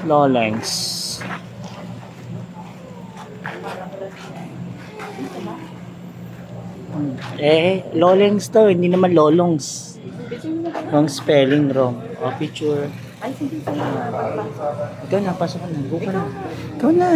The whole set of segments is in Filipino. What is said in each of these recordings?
Lolings. Lolings to, hindi naman lolongs. Wrong spelling, wrong. Oh, picture. Ay, sige sa Ikaw na, pasok ka na. Go ka na. Ikaw na.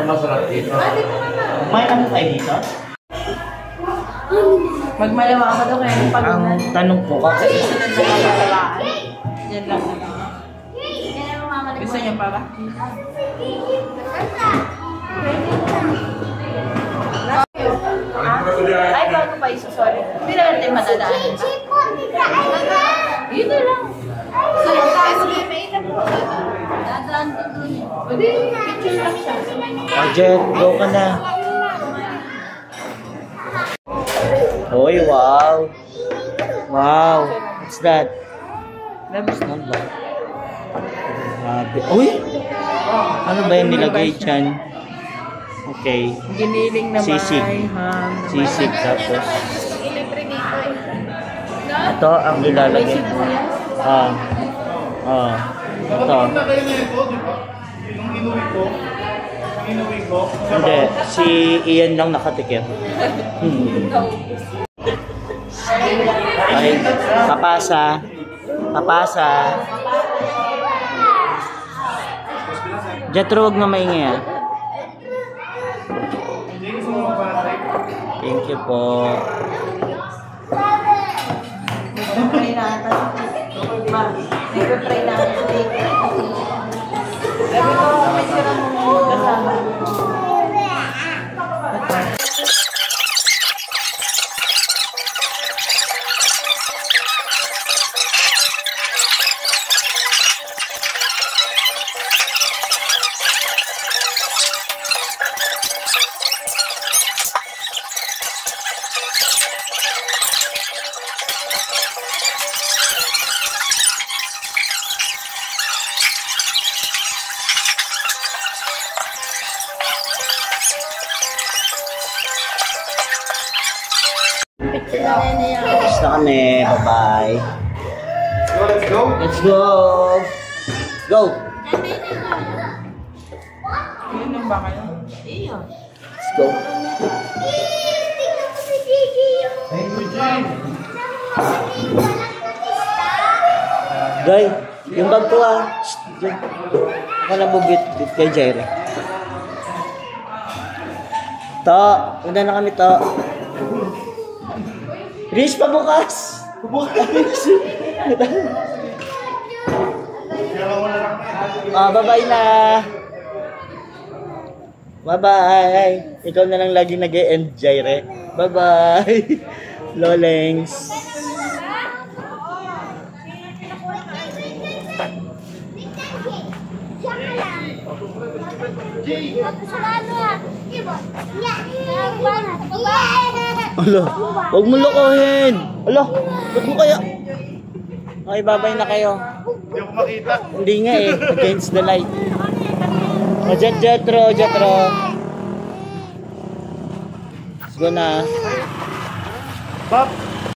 Masarap dito. May ano tayo dito? Magmalawa ka daw kaya pag Ang tanong ko, kakaisa. yan lang. Gusto niyo pa ba? Ay, bago pa isa, sorry. Hindi na natin madadaan. Yun na lang. So, sige, may ilan po. Dadaan ko dun. Picture lang siya. Jet, go ka na. Oy, wow. Wow. What's that? Labis na ba? Grabe. Uy! Ano ba yung nilagay dyan? Okay. Giniling na Sisig. ham. Sisig tapos. Libre dito eh. Ito ang May ilalagay. sibuyas. Ito. Nung inuwi ko, Hindi. Si Ian lang nakatikip. Okay. Papasa. Papasa. Jetro, huwag na maingay ah. Thank you po. Nagpe-pray na ata. Ma, nagpe-pray na ata. Sabi ko, may sira mo kasama. Tapos na kami. Bye-bye. let's go. Let's go. Go. Yun lang ba kayo? Iyo. Let's go. Thank you, Jane. Guy, yung bag ko ah. Shh, dyan. Ako na bubit kay Jaire. To, punta na kami to. Rich pa bukas. Bye-bye na. Bye-bye. Ikaw na lang lagi nag-e-end, Jaire. Bye-bye. Lolings. Alo, huwag mo lokohin. Alo, huwag mo kaya. Okay, bye-bye na kayo. Hindi ako makita. Hindi nga eh, against the light. O, Jetro. Let's go na. Bob,